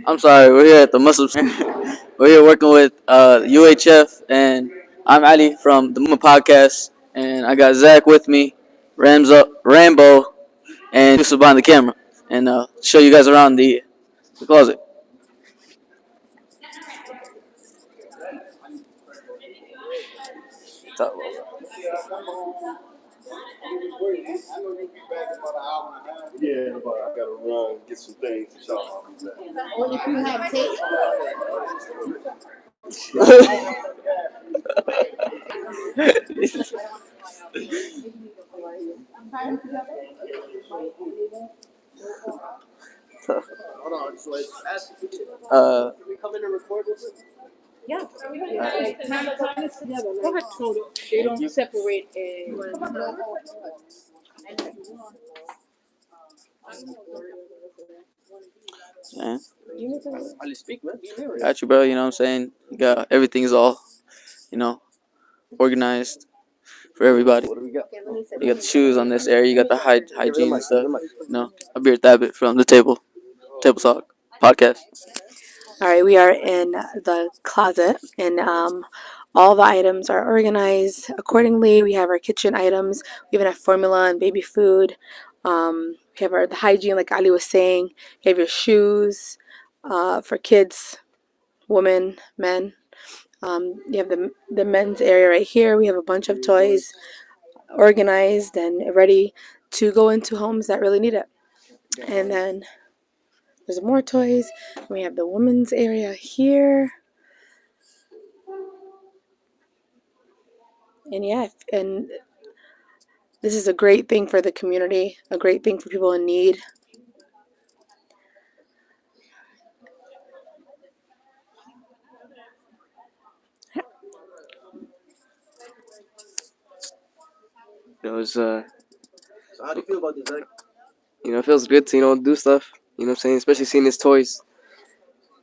I'm sorry, we're here at the Muslim Center. We're here working with UHF, and I'm Ali from the Movement Podcast, and I got Zach with me, Rambo, and Yusuf behind the camera, and show you guys around the closet. Yeah, but I gotta run, get some things. So I'll be back. Well, if you have tape, Hold on, just wait. Can we come in and record this? yeah. Go ahead, so they don't separate. Yeah. Ali, speak, man. Got you, bro. You know what I'm saying? You got everything's all, you know, organized for everybody. What do we got? You got the shoes on this area. You got the hygiene and stuff. You know, I'll be right that from the table talk podcast. All right, we are in the closet, and all the items are organized accordingly. We have our kitchen items. We even have formula and baby food. We have the hygiene, like Ali was saying. You have your shoes for kids, women, men. You have the men's area right here. We have a bunch of toys organized and ready to go into homes that really need it. And then there's more toys. We have the women's area here. And yeah, and this is a great thing for the community, a great thing for people in need. It was, So how do you feel about this, Zach? it feels good to, do stuff. You know what I'm saying? Especially seeing his toys.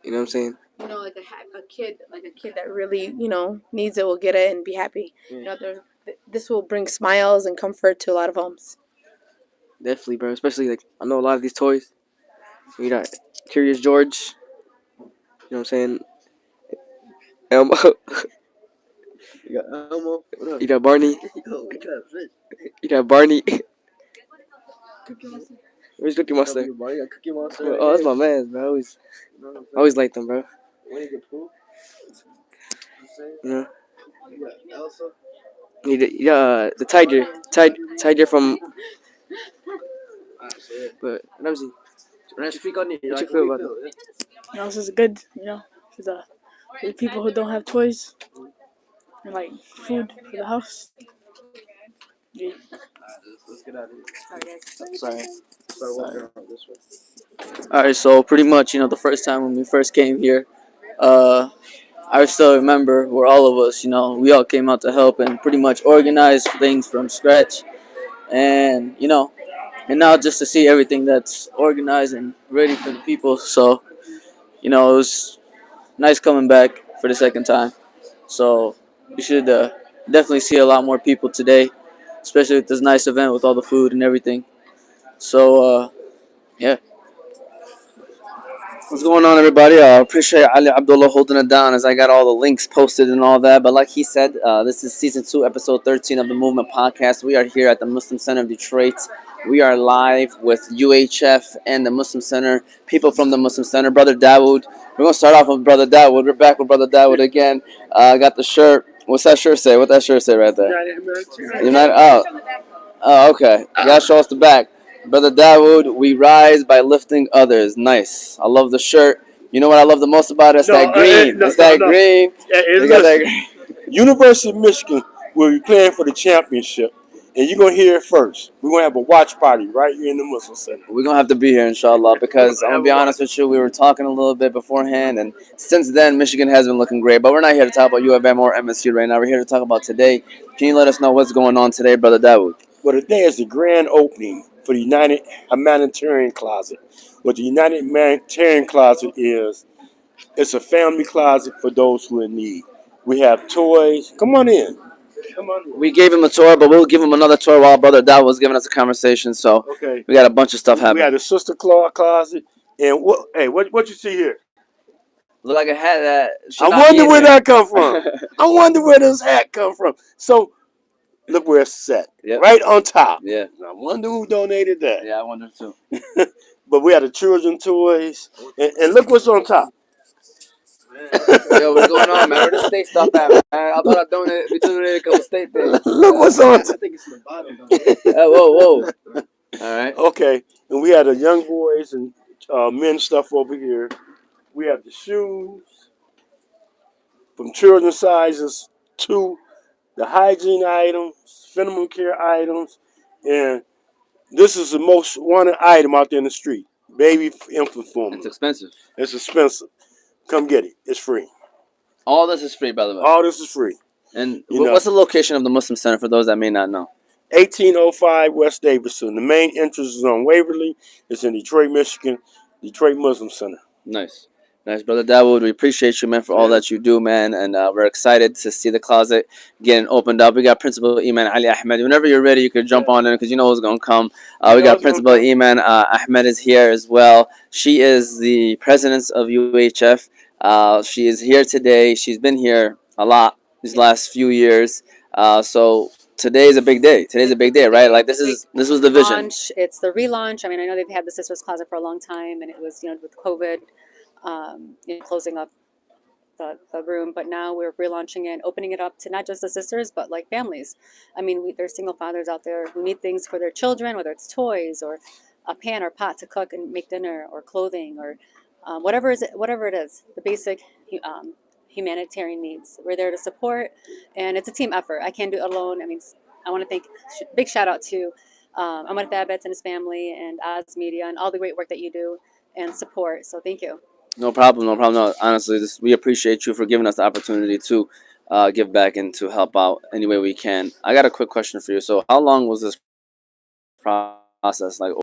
You know what I'm saying? You know, like a kid that really, needs it will get it and be happy. This will bring smiles and comfort to a lot of homes. Definitely, bro. Especially, I know a lot of these toys. You got Curious George. You know what I'm saying? Elmo. You got Elmo. What up? You got Barney. Yo, we got fish. You got Barney. Cookie Monster. Where's Cookie Monster? You got Cookie Monster. Oh, that's my man, bro. Always liked them, bro. Winnie the Pooh. You know? You got Elsa. You got the Tiger from. But let me see. When I speak on it, What you feel about it? This is good, for the people who don't have toys and like food for the house. Yeah. Let's get out of here. Sorry. Start walking around this way. All right, so pretty much, the first time when we first came here, I still remember where all of us, we all came out to help and pretty much organize things from scratch, and and now just to see everything that's organized and ready for the people, so it was nice coming back for the second time. So you should definitely see a lot more people today, especially with this nice event with all the food and everything. So yeah. What's going on, everybody? Appreciate Ali Abdullah holding it down as I got all the links posted and all that. But like he said, this is season 2, episode 13 of the Movement Podcast. We are here at the Muslim Center of Detroit. We are live with UHF and the Muslim Center, people from the Muslim Center. Brother Dawood. We're going to start off with Brother Dawood. We're back with Brother Dawood again. I got the shirt. What's that shirt say? What that shirt say right there? United. Oh, okay. You got to show us the back. Brother Dawood, we rise by lifting others. Nice. I love the shirt. You know what I love the most about it? It's that green. It's that green. Yeah, They got that green. University of Michigan will be playing for the championship, and you're going to hear it first. We're going to have a watch party right here in the Muslim Center. We're going to have to be here, inshallah, because I'm going to be honest with you, we were talking a little bit beforehand, and since then, Michigan has been looking great. But we're not here to talk about U of M or MSU right now. We're here to talk about today. Can you let us know what's going on today, Brother Dawood? Well, today is the grand opening for the United Humanitarian Closet. What the United Humanitarian Closet is, it's a family closet for those who are in need. We have toys. Come on in. We gave him a tour, but we'll give him another tour while Brother Dawood was giving us a conversation. So Okay. we got a bunch of stuff We happening. got a sister claw closet. And what you see here? Look like a hat that should I not be wonder in where here. that come from. I wonder where this hat come from. So look where it's set, Yep. right on top. Yeah. I wonder who donated that. Yeah, I wonder too. But we had the children toys, and look what's on top. Yo, what's going on, man? Where the state stuff at, man? I thought we donated a couple state things. Look what's on I top. think it's the bottom. Whoa. All right. Okay, and we had the young boys and men stuff over here. We have the shoes from children's sizes to the hygiene items, minimum care items, and this is the most wanted item out there in the street. Baby infant It's formula. expensive. It's expensive. Come get it. It's free. All this is free, by the way. All this is free. And You know. what's the location of the Muslim Center for those that may not know? 1805 West Davidson. The main entrance is on Waverly. It's in Detroit, Michigan. Detroit Muslim Center. Nice, brother Dawood. We appreciate you, man, for all that you do, man, and we're excited to see the closet getting opened up. We got Principal Iman Ali Ahmed. Whenever you're ready, you could jump on in because you know what's gonna come. We got Principal Iman Ahmed is here as well. She is the president of UHF. She is here today. She's been here a lot these last few years. So today's a big day. Today's a big day, right? Like this was the vision. Launch. It's the relaunch. I mean, I know they've had the Sisters Closet for a long time, and it was, with COVID, closing up the room. But now we're relaunching it, opening it up to not just the sisters, but like families. I mean, there's single fathers out there who need things for their children, whether it's toys or a pan or pot to cook and make dinner, or clothing, or whatever it is, the basic humanitarian needs. We're there to support, and it's a team effort. I can't do it alone. I mean, I want to thank, big shout out to Ahmad Thabit and his family and Oz Media and all the great work that you do and support. So thank you. No problem. No, honestly, we appreciate you for giving us the opportunity to give back and to help out any way we can. I got a quick question for you. So how long was this process? Like,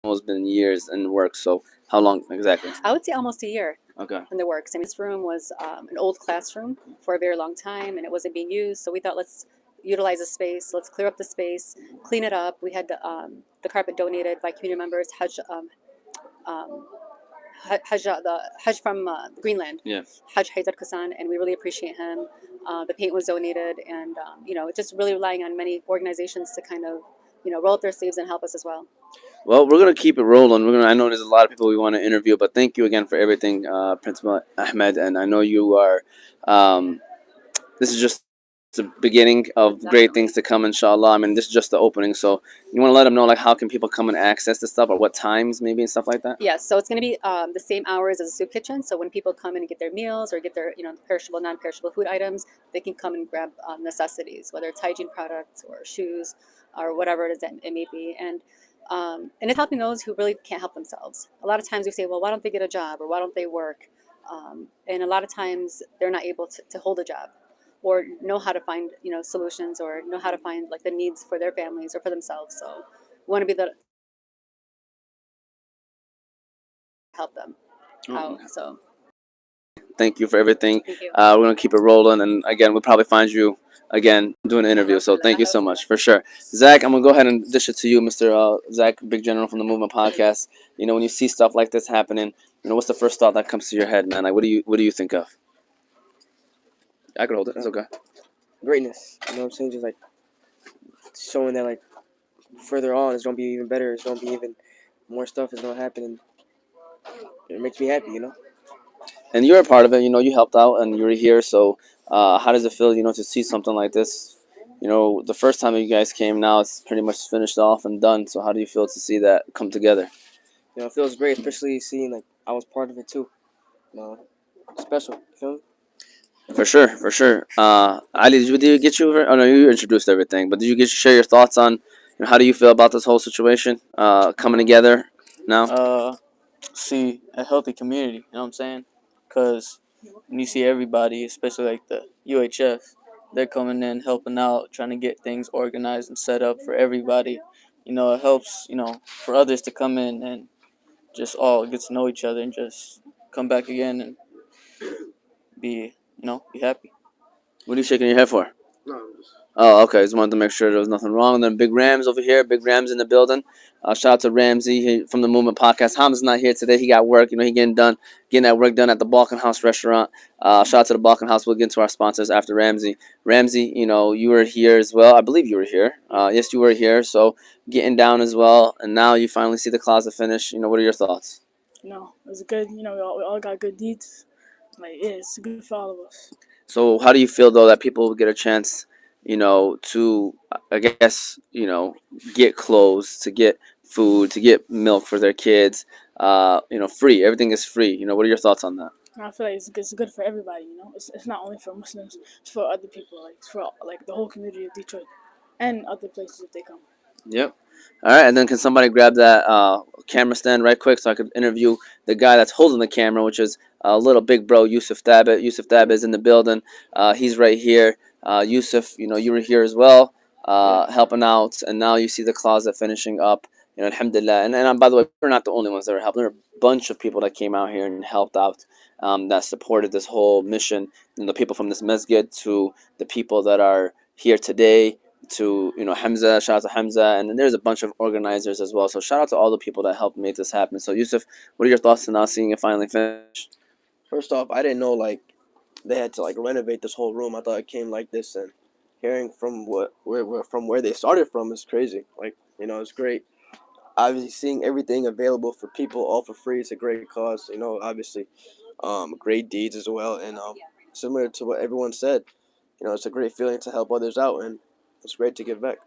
almost been years in work. So how long exactly? I would say almost a year. Okay. In the works. I mean, this room was an old classroom for a very long time, and it wasn't being used. So we thought, let's utilize the space. Let's clear up the space, clean it up. We had the carpet donated by community members. The Hajj from Greenland. Yeah. Hajj Haydar Kasan, and we really appreciate him. The paint was donated, and just really relying on many organizations to kind of roll up their sleeves and help us as well. Well, we're gonna keep it rolling. I know there's a lot of people we want to interview, but thank you again for everything, Principal Ahmed. And I know you are. This is just the beginning of great things to come, inshallah. I mean, this is just the opening. So you want to let them know, like, how can people come and access this stuff, or what times, maybe, and stuff like that. Yes, so it's going to be the same hours as a soup kitchen. So when people come in and get their meals or get their perishable, non-perishable food items, they can come and grab necessities, whether it's hygiene products or shoes or whatever it is that it may be. And it's helping those who really can't help themselves. A lot of times we say, well, why don't they get a job, or why don't they work? And a lot of times they're not able to hold a job, or know how to find solutions, or know how to find like the needs for their families or for themselves. So we want to be the help them out. So thank you for everything. thank you. We're gonna keep it rolling, and again, we'll probably find you again doing an interview. So thank you so much for sure, Zach. I'm gonna go ahead and dish it to you, Mr. Zach, Big General from the Movement Podcast. When you see stuff like this happening, what's the first thought that comes to your head, man? Like, what do you think of? I could hold it. It's okay. Greatness. You know what I'm saying? Just like showing that like further on it's gonna be even better. It's gonna be even more stuff is gonna happen, and it makes me happy. And you're a part of it. You helped out and you were here. So how does it feel, to see something like this? The first time you guys came, now it's pretty much finished off and done. So how do you feel to see that come together? It feels great, especially seeing like I was part of it too. Special. You feel me? For sure. Ali, did you get you? Oh no, you introduced everything, but did you get to share your thoughts on how do you feel about this whole situation coming together now? See a healthy community, you know what I'm saying? Because when you see everybody, especially like the UHF, they're coming in, helping out, trying to get things organized and set up for everybody. It helps, for others to come in and just all get to know each other and just come back again and be happy. What are you shaking your head for? No, I'm just... Oh, okay. Just wanted to make sure there was nothing wrong. And then Big Rams over here. Big Rams in the building. Shout out to Ramsey from the Movement Podcast. Hamza's not here today. He got work. He getting that work done at the Balkan House restaurant. Shout out to the Balkan House. We'll get into our sponsors after Ramsey. Ramsey, you were here as well. I believe you were here. Yes, you were here. So getting down as well. And now you finally see the closet finish. What are your thoughts? It was good. We all got good deeds. Like, yeah, it's good for all of us. So how do you feel though that people will get a chance, to I guess, get clothes, to get food, to get milk for their kids, free. Everything is free. What are your thoughts on that? I feel like it's good for everybody. It's not only for Muslims. It's for other people. Like, it's for like the whole community of Detroit and other places if they come. Yep. All right, and then can somebody grab that camera stand right quick so I could interview the guy that's holding the camera, which is little big bro Yusuf Thabit. Yusuf Thabit is in the building. He's right here. Yusuf, you were here as well, helping out, and now you see the closet finishing up. Alhamdulillah. And by the way, we're not the only ones that are helping. There are a bunch of people that came out here and helped out, that supported this whole mission. The people from this masjid to the people that are here today, to Hamza, shout out to Hamza, and then there's a bunch of organizers as well. So shout out to all the people that helped make this happen. So Yusuf, what are your thoughts on now seeing it finally finished? First off, I didn't know they had to renovate this whole room. I thought it came like this, and hearing from where they started from is crazy. It's great. Obviously, seeing everything available for people all for free is a great cause. Obviously, great deeds as well, and similar to what everyone said, it's a great feeling to help others out, and it's great to give back.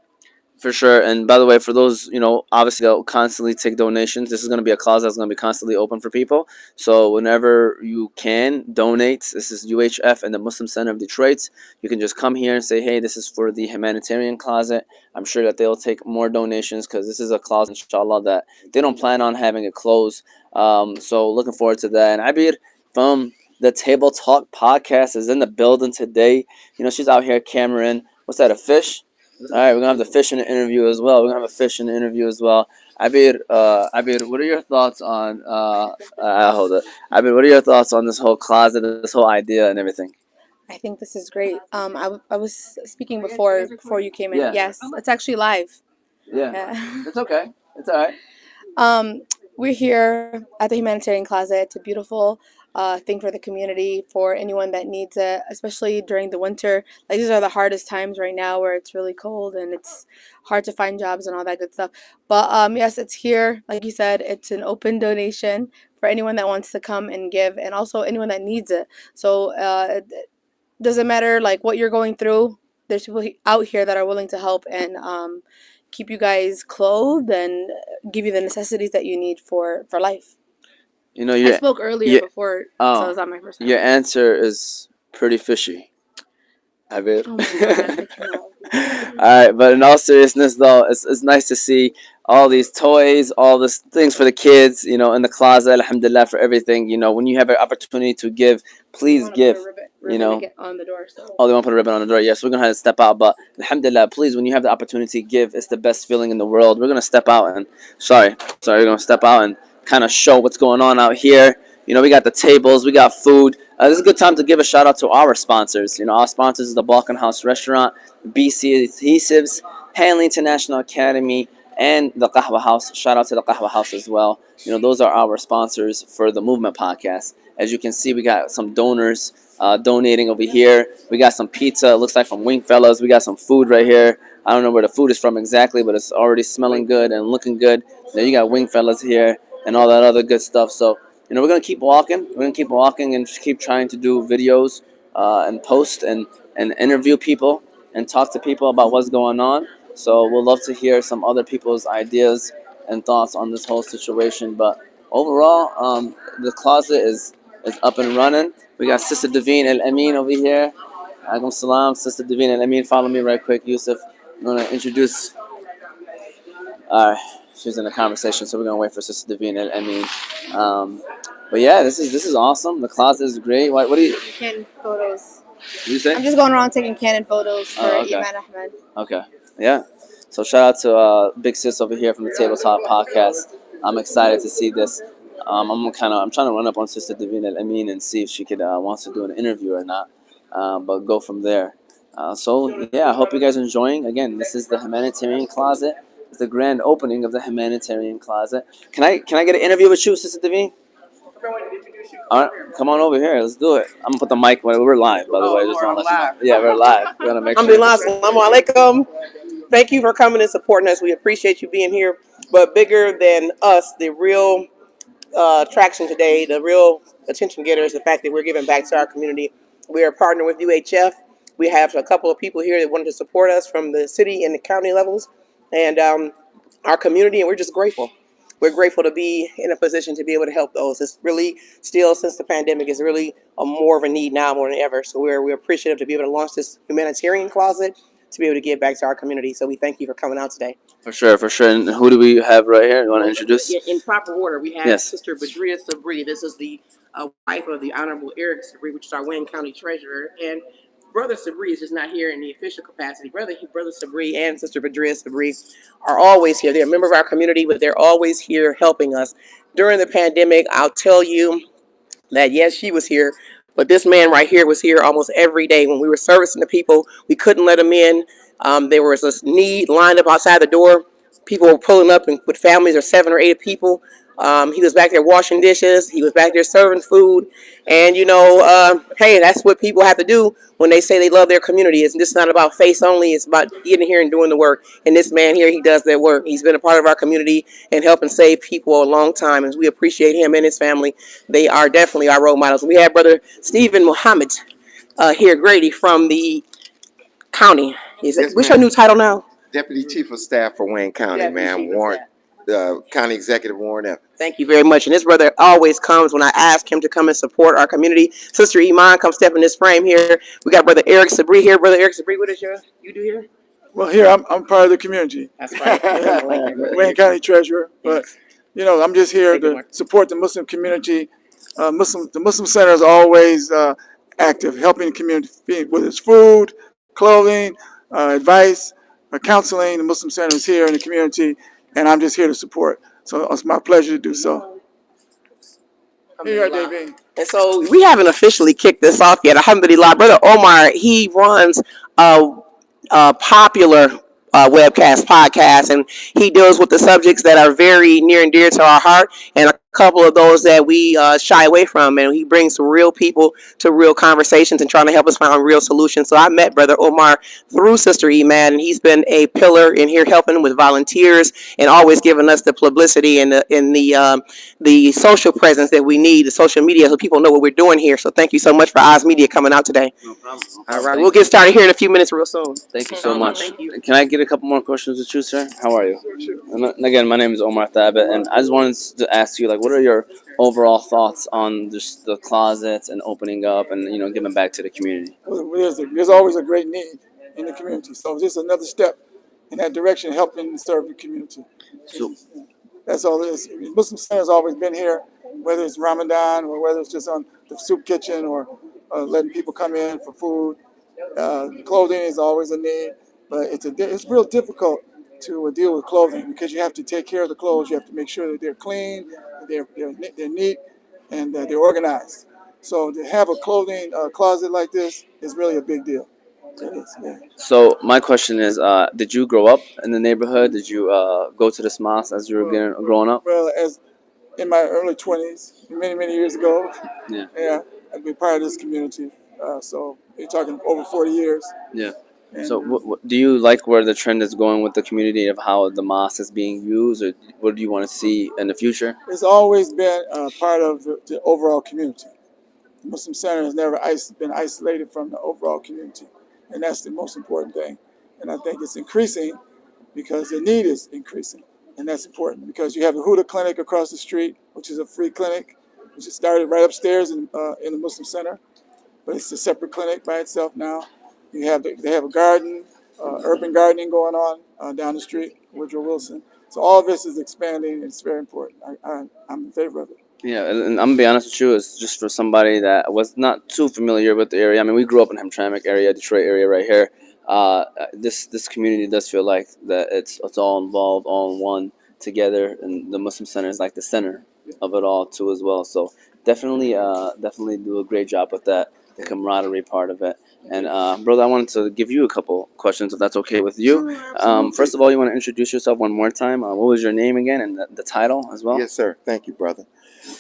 For sure. And by the way, for those, obviously they'll constantly take donations. This is going to be a cause that's going to be constantly open for people. So whenever you can donate, this is UHF and the Muslim Center of Detroit. You can just come here and say, hey, this is for the Humanitarian closet. I'm sure that they'll take more donations because this is a closet, inshallah, that they don't plan on having it close. So looking forward to that. And Abir from the Table Talk podcast is in the building today. She's out here cameraing. What's that, a fish? All right, we're going to have the fish in the interview as well. Abir, what are your thoughts on, hold it. Abir, what are your thoughts on this whole closet, this whole idea and everything? I think this is great. I was speaking before you came in. Yeah. Yes, it's actually live. Yeah. It's okay. It's all right. We're here at the Humanitarian Closet. It's a beautiful thing for the community, for anyone that needs it, especially during the winter. These are the hardest times right now where it's really cold and it's hard to find jobs and all that good stuff. But yes, it's here. Like you said, it's an open donation for anyone that wants to come and give, and also anyone that needs it. So it doesn't matter what you're going through. There's people out here that are willing to help and keep you guys clothed and give you the necessities that you need for life. I spoke earlier before, so it was on my first time. Your answer is pretty fishy. I bet. Oh my God, all right, but in all seriousness, though, it's nice to see all these toys, all these things for the kids, in the closet. Alhamdulillah for everything. When you have an opportunity to give, please give. On the door. So. Oh, they want to put a ribbon on the door. Yes, we're gonna have to step out, but alhamdulillah, please, when you have the opportunity, give. It's the best feeling in the world. We're gonna step out and we're gonna step out and kind of show what's going on out here. We got the tables, we got food. This is a good time to give a shout out to our sponsors. Our sponsors is the Balkan House Restaurant, BC Adhesives, Hanley International Academy, and the Qahwa House. Shout out to the Qahwa House as well. Those are our sponsors for the Movement Podcast. As you can see, we got some donors donating over here. We got some pizza, it looks like from Wingfellas. We got some food right here. I don't know where the food is from exactly, but it's already smelling good and looking good. Then you got Wingfellas here and all that other good stuff. So, we're going to keep walking. We're going to keep walking and just keep trying to do videos and post and interview people and talk to people about what's going on. So we'll love to hear some other people's ideas and thoughts on this whole situation. But overall, the closet is up and running. We got Sister Daveen El Amin over here. Alaikum salam, Sister Daveen El Amin. Follow me right quick, Yusuf. I'm going to introduce... All right. She's in a conversation, so we're gonna wait for Sister Daveen El Amin. But yeah, this is awesome. The closet is great. What do you? Candid photos. What do you say? I'm just going around taking candid photos for okay. Iman Ahmed. Okay. Yeah. So shout out to Big Sis over here from the Tabletop Podcast. I'm excited to see this. I'm trying to run up on Sister Daveen El Amin and see if she could wants to do an interview or not. But go from there. So yeah, I hope you guys are enjoying. Again, this is the Humanitarian Closet. It's the grand opening of the Humanitarian Closet. Can I get an interview with you, Sister Devine? All right, come on over here. Let's do it. I'm gonna put the mic. We're live, by the way. Just want to let you know. Yeah, we're live. We're gonna make sure. Alhamdulillah, assalamu alaikum. Thank you for coming and supporting us. We appreciate you being here. But bigger than us, the real attraction today, the real attention getter is the fact that we're giving back to our community. We are partnering with UHF. We have a couple of people here that wanted to support us from the city and the county levels and our community, and we're just grateful. We're grateful to be in a position to be able to help those. It's really still, since the pandemic, is really a more of a need now more than ever. So we're appreciative to be able to launch this humanitarian closet to be able to give back to our community. So we thank you for coming out today. For sure, for sure. And who do we have right here? You want to introduce? In proper order, we have Yes. Sister Badria Sabri. This is the wife of the Honorable Eric Sabri, which is our Wayne County Treasurer. And Brother Sabri is just not here in the official capacity. Brother Sabri and Sister Badria Sabri are always here. They're a member of our community, but they're always here helping us. During the pandemic, I'll tell you that yes, she was here, but this man right here was here almost every day when we were servicing the people. We couldn't let them in. There was this need lined up outside the door. People were pulling up and with families of 7 or 8 people. He was back there washing dishes. He was back there serving food. And, hey, that's what people have to do when they say they love their community. It's just not about face only. It's about getting here and doing the work. And this man here, he does that work. He's been a part of our community and helping save people a long time. And we appreciate him and his family. They are definitely our role models. We have Brother Stephen Muhammad here, Grady, from the county. What's your new title now? Deputy Chief of Staff for Wayne County, Warren, the County Executive Warren Evans. Thank you very much. And this brother always comes when I ask him to come and support our community. Sister Iman, come step in this frame here. We got Brother Eric Sabri here. Brother Eric Sabri, what is you do here? Well, here I'm part of the community. That's right. Wayne County Treasurer, but I'm just here to support the Muslim community. The Muslim Center is always active, helping the community, whether it's food, clothing, advice, counseling. The Muslim Center is here in the community, and I'm just here to support. So it's my pleasure to do so. Here you are, David. And so we haven't officially kicked this off yet. Alhamdulillah, Brother Omar, he runs a popular webcast podcast, and he deals with the subjects that are very near and dear to our heart, and a couple of those that we shy away from. And he brings real people to real conversations and trying to help us find real solutions. So I met Brother Omar through Sister Iman, and he's been a pillar in here helping with volunteers and always giving us the publicity and the social presence that we need, the social media, so people know what we're doing here. So thank you so much for Oz Media coming out today. No problem. All right, we'll get started here in a few minutes real soon. Thank you so much. Thank you. Can I get a couple more questions with you, sir? How are you? And again, my name is Omar Thabit, and I just wanted to ask you, what are your overall thoughts on just the closets and opening up and giving back to the community? Well, there's always a great need in the community, so this is another step in that direction, helping serve the community. So that's all it is. Muslim Center has always been here, whether it's Ramadan or whether it's just on the soup kitchen or letting people come in for food. Clothing is always a need, but it's real difficult to deal with clothing because you have to take care of the clothes. You have to make sure that they're clean, they're neat, and they're organized. So to have a clothing closet like this is really a big deal. It is, yeah. So my question is, did you grow up in the neighborhood? Did you go to this mosque as you were growing up? Well, as in my early 20s, many years ago, Yeah. I've been part of this community. So you're talking over 40 years. Yeah. And, So what, do you like where the trend is going with the community of how the mosque is being used, or what do you want to see in the future? It's always been part of the overall community. The Muslim Center has never been isolated from the overall community, and that's the most important thing. And I think it's increasing because the need is increasing, and that's important because you have the Huda Clinic across the street, which is a free clinic, which is started right upstairs in the Muslim Center, but it's a separate clinic by itself now. They have a garden, urban gardening going on down the street, Woodrow Wilson. So all of this is expanding. It's very important. I'm in favor of it. Yeah, and I'm gonna be honest with you, it's just for somebody that was not too familiar with the area. I mean, we grew up in the Hamtramck area, Detroit area, right here. This community does feel like that it's all involved, all in one together, and the Muslim Center is like the center of it all too as well. So definitely do a great job with that, the camaraderie part of it. And brother, I wanted to give you a couple questions if that's okay with you. First of all, you want to introduce yourself one more time. What was your name again and the title as well? Yes, sir. Thank you, brother.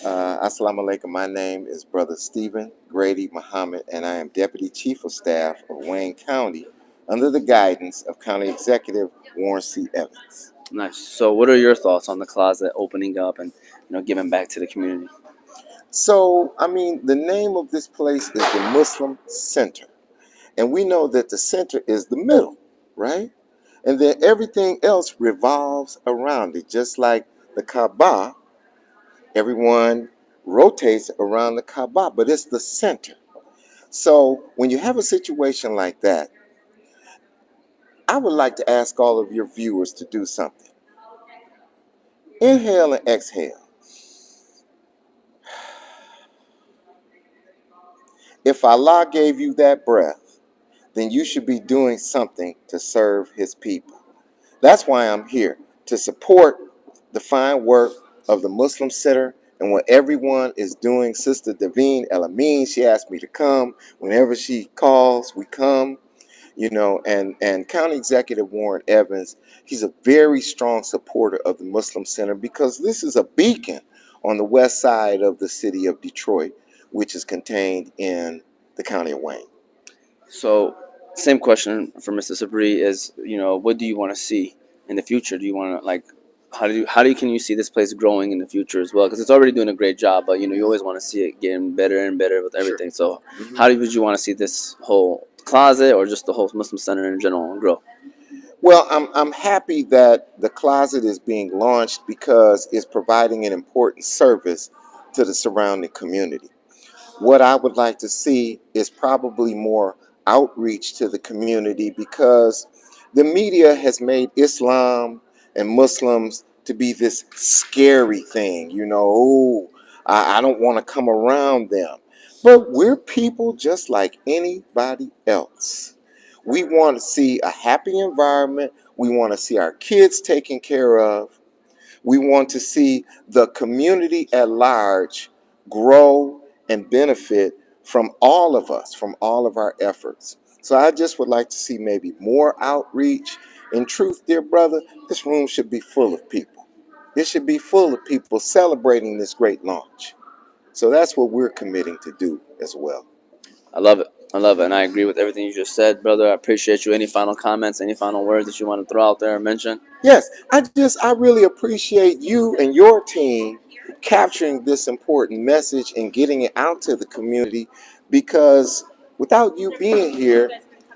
Assalamu alaikum. My name is Brother Stephen Grady Muhammad, and I am Deputy Chief of Staff of Wayne County under the guidance of County Executive Warren C. Evans. Nice. So, what are your thoughts on the closet opening up and giving back to the community? So, I mean, the name of this place is the Muslim Center. And we know that the center is the middle, right? And then everything else revolves around it. Just like the Kaaba, everyone rotates around the Kaaba, but it's the center. So when you have a situation like that, I would like to ask all of your viewers to do something. Inhale and exhale. If Allah gave you that breath, then you should be doing something to serve his people. That's why I'm here, to support the fine work of the Muslim Center and what everyone is doing. Sister Davine El Amin, she asked me to come. Whenever she calls, we come. And County Executive Warren Evans, he's a very strong supporter of the Muslim Center because this is a beacon on the west side of the city of Detroit, which is contained in the county of Wayne. So, same question for Mr. Sabri is, what do you want to see in the future? Do you want to can you see this place growing in the future as well? Because it's already doing a great job, but you always want to see it getting better and better with everything. Sure. So, would you want to see this whole closet or just the whole Muslim Center in general grow? Well, I'm happy that the closet is being launched because it's providing an important service to the surrounding community. What I would like to see is probably more outreach to the community because the media has made Islam and Muslims to be this scary thing. I don't want to come around them. But we're people just like anybody else. We want to see a happy environment. We want to see our kids taken care of. We want to see the community at large grow and benefit from all of us, from all of our efforts. So I just would like to see maybe more outreach. In truth, dear brother, this room should be full of people. It should be full of people celebrating this great launch. So that's what we're committing to do as well. I love it. And I agree with everything you just said, brother. I appreciate you. Any final comments, any final words that you want to throw out there and mention? Yes, I really appreciate you and your team capturing this important message and getting it out to the community, because without you being here,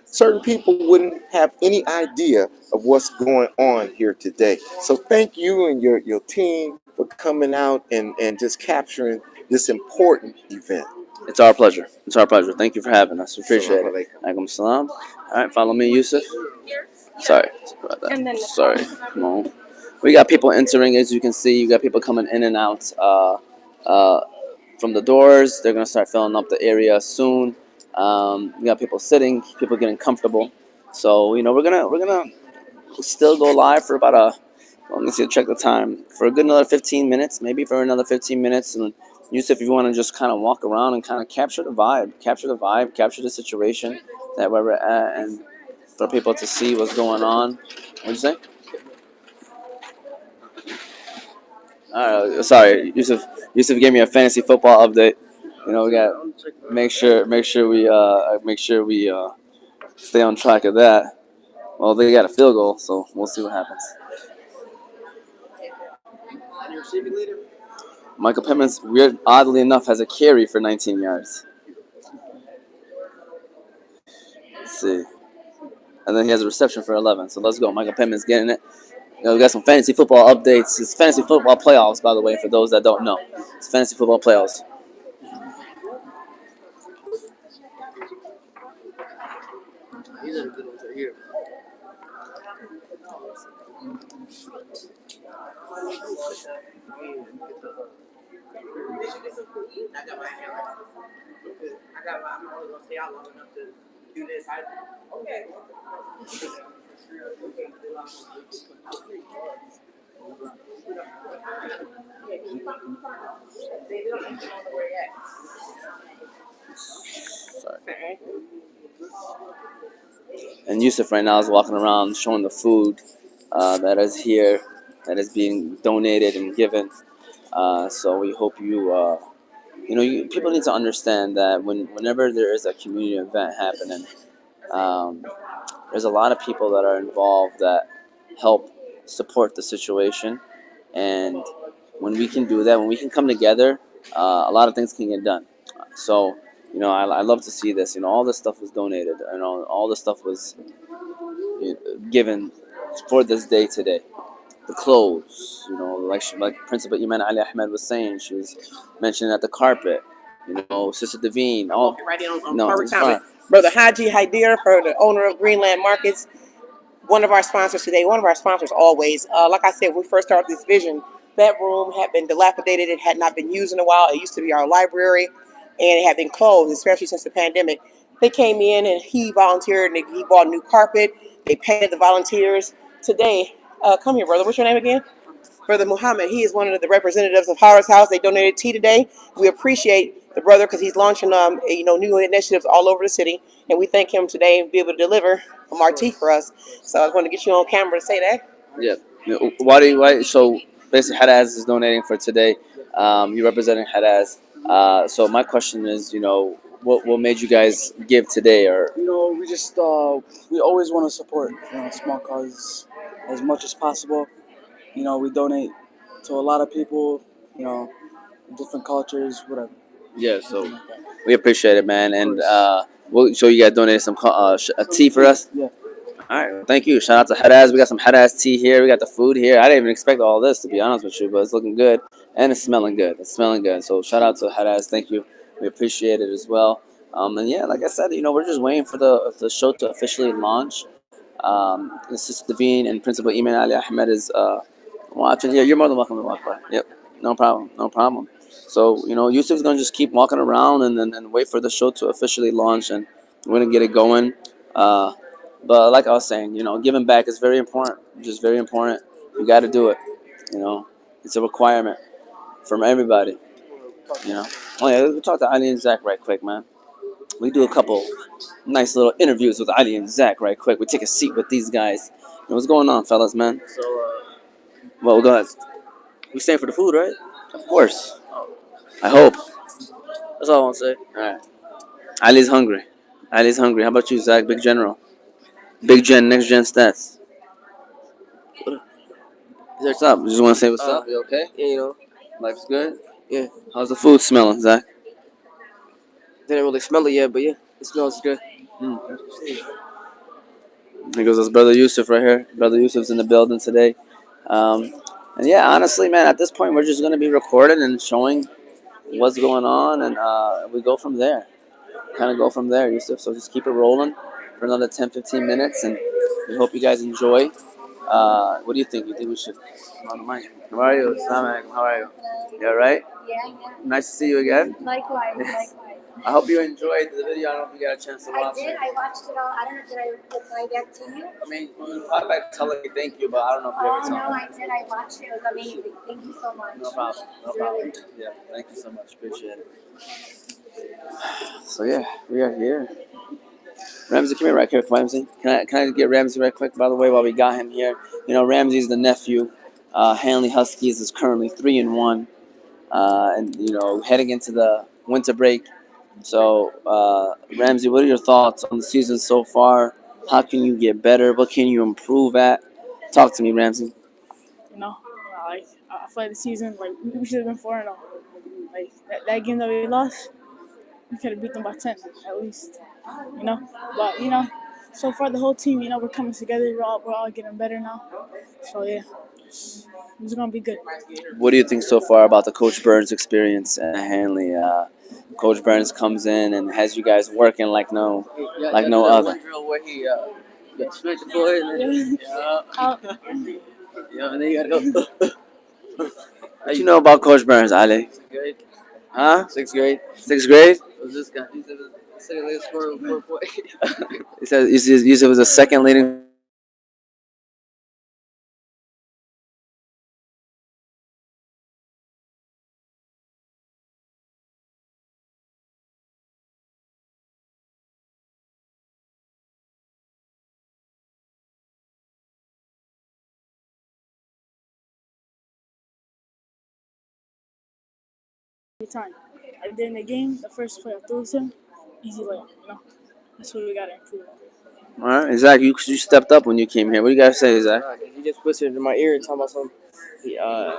certain people wouldn't have any idea of what's going on here today. So thank you and your team for coming out and just capturing this important event. It's our pleasure. Thank you for having us. We appreciate it. Alaikum salam. All right, follow me, Yusuf. Sorry about that. Sorry. Come on. We got people entering, as you can see. You got people coming in and out from the doors. They're gonna start filling up the area soon. We got people sitting, people getting comfortable. So we're gonna still go live for about let me see, check the time, for a good another 15 minutes, maybe for another 15 minutes. And Yusuf, if you want to just kind of walk around and kind of capture the vibe, capture the situation that where we're at, and for people to see what's going on. What'd you say? Sorry, Yusuf gave me a fantasy football update. We got make sure we stay on track of that. Well, they got a field goal, so we'll see what happens. Michael Pittman's, oddly enough, has a carry for 19 yards. Let's see. And then he has a reception for 11. So let's go. Michael Pittman's getting it. We got some fantasy football updates. It's fantasy football playoffs, by the way, for those that don't know. It's fantasy football playoffs. These are the good ones right here. I'm only gonna stay out long enough to do this. Okay. And Yusuf right now is walking around showing the food that is here, that is being donated and given. So we hope people need to understand that whenever there is a community event happening, um, there's a lot of people that are involved that help support the situation. And when we can do that, when we can come together, a lot of things can get done. So, I love to see this. All this stuff was donated. All this stuff was given for this day today. The clothes, like Principal Iman Ali Ahmed was saying, she was mentioning that the carpet, Sister Devine, all Right in on no, perfect it's timing. fine. Brother Haji Haidir, for the owner of Greenland Markets, one of our sponsors today, one of our sponsors always. Like I said, when we first started this vision, that room had been dilapidated. It had not been used in a while. It used to be our library, and it had been closed, especially since the pandemic. They came in and he volunteered, and he bought new carpet. They paid the volunteers. Today, come here, brother. What's your name again? Brother Muhammad. He is one of the representatives of Howard's House. They donated tea today. We appreciate the brother because he's launching new initiatives all over the city, and we thank him today and be able to deliver our tea for us. So I just want to get you on camera to say that. Yeah. Why? So basically, Hadaz is donating for today. You representing Hadaz. So my question is, what made you guys give today, or We just we always want to support small causes as much as possible. We donate to a lot of people. Different cultures, whatever. yeah? So we appreciate it, man, and so you guys donated some a tea for us. Yeah. All right, well, thank you. Shout out to Hadaz. We got some Hadaz tea here. We got the food here. I didn't even expect all this, to be honest with you, but it's looking good and it's smelling good. It's smelling good. So shout out to Hadaz. Thank you. We appreciate it as well. And yeah, like I said, we're just waiting for the show to officially launch. Sister Devine and Principal Iman Ali Ahmed is watching. Yeah, you're more than welcome to walk by. Yep, no problem, no problem. So Yusuf's gonna just keep walking around and wait for the show to officially launch, and we're gonna get it going. But like I was saying, giving back is very important. Just very important. You got to do it. It's a requirement from everybody. Oh yeah, we'll talk to Ali and Zach right quick, man. We do a couple nice little interviews with Ali and Zach right quick. We take a seat with these guys. What's going on, fellas, man? Well, go ahead. We staying for the food, right? Of course. I hope. That's all I want to say. All right. Ali's hungry. Ali's hungry. How about you, Zach? Big General. Big Gen, next gen stats. What's up? You just want to say what's up? You okay? Yeah, Life's good? Yeah. How's the food smelling, Zach? Didn't really smell it yet, but yeah, it smells good. Here goes his brother Yusuf right here. Brother Yusuf's in the building today. And yeah, honestly, man, at this point, we're just going to be recording and showing what's going on, and we go from there. Kind of go from there, Yusuf. So just keep it rolling for another 10, 15 minutes, and we hope you guys enjoy. What do you think? You think we should? On the mic. How are you? Assalamu alaikum. How are you? You all right? Yeah. Nice to see you again. Likewise. I hope you enjoyed the video. I don't know if you got a chance to watch I did. it. I watched it all. I don't know. Did I reply back to you? I mean, you probably back tell her thank you, but I don't know if you ever Oh, saw no, it. I did. I watched it. It was amazing. Thank you so much. No problem. No It's problem. really good. Yeah, thank you so much. Appreciate it. So yeah, we are here. Ramsey, come here right quick, Ramsey. Can I get Ramsey right quick, by the way, while we got him here? Ramsey's the nephew. Hanley Huskies is currently 3-1. And heading into the winter break. So, Ramsey, what are your thoughts on the season so far? How can you get better? What can you improve at? Talk to me, Ramsey. I feel like the season, we should have been 4-0. Like that game that we lost, we could have beat them by 10 at least. But so far the whole team, we're coming together. We're all getting better now. So yeah, it's gonna be good. What do you think so far about the Coach Burns experience at Hanley? Coach Burns comes in and has you guys working like no other. Drill where he got straight to boy and then and then you gotta go. What you know about Coach Burns, Ali? Sixth grade. Huh? Sixth grade. Sixth grade? It was this guy. He said the second latest scorer with 4 points. He said you said it was the second leading every time. I did in the game, the first play I threw to him, easy layup. That's what we gotta improve on. All right, Zach, you stepped up when you came here. What do you guys say, Zach? He just whispered in my ear talking about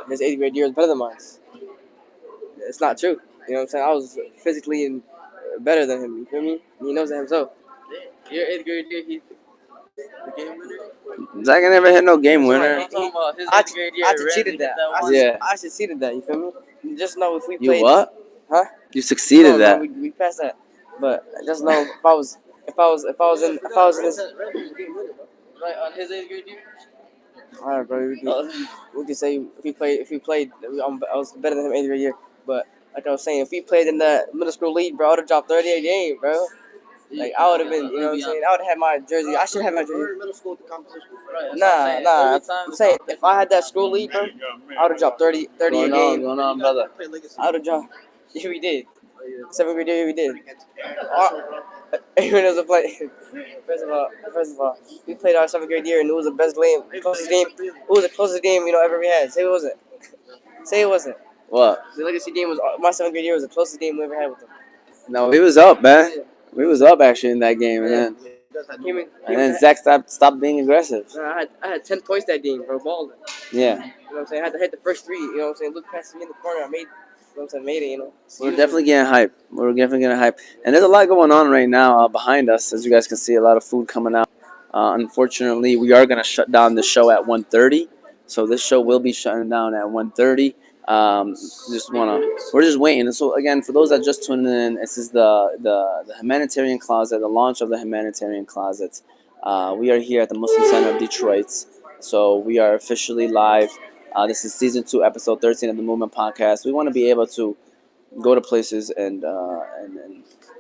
his 8th grade year is better than mine. It's not true. You know what I'm saying? I was physically better than him. You feel me? He knows that himself. Your 8th grade year, he's the game winner. Zach ain't never hit no game winner. I'm talking about his I 8th grade year. I succeeded that. Yeah. I succeeded that. You feel me? Just know if we You played. what? Huh? You succeeded No, that. we passed that. But just know if I was in this. Like on his 8th grade year. All right, bro. We could say if we played, I was better than him 8th grade year. But like I was saying, if we played in the middle school league, bro, I would have dropped 30 a game, bro. Like I would have been, you know what I'm saying? I would have had my jersey. I should have my jersey. Middle school competition. Right, Nah. I'm saying if I had that school league, bro, I would have dropped 30 a game. Going on, brother. I would have dropped. Yeah, we did. 7th grade year, we did. Even as a play. First of all, we played our 7th grade year, and it was the best game, closest game. It was the closest game ever we had. Say it wasn't. Say it wasn't. What? The legacy game was my 7th grade year was the closest game we ever had with them. No, we was up, man. We was up actually in that game, and then Zach stopped being aggressive. I had 10 points that game, bro. Balling. Yeah. You know what I'm saying? I had to hit the first 3. You know what I'm saying? Look past me in the corner. I made. You know what I'm saying? Made it. You know. We're definitely getting hype. And there's a lot going on right now behind us. As you guys can see, a lot of food coming out. Unfortunately, we are going to shut down the show at 1:30. So this show will be shutting down at 1:30. We're just waiting. And so again, for those that just tuned in, this is the Humanitarian Closet, the launch of the Humanitarian Closet. We are here at the Muslim Center of Detroit. So we are officially live. This is season 2, episode 13 of the Movement Podcast. We want to be able to go to places and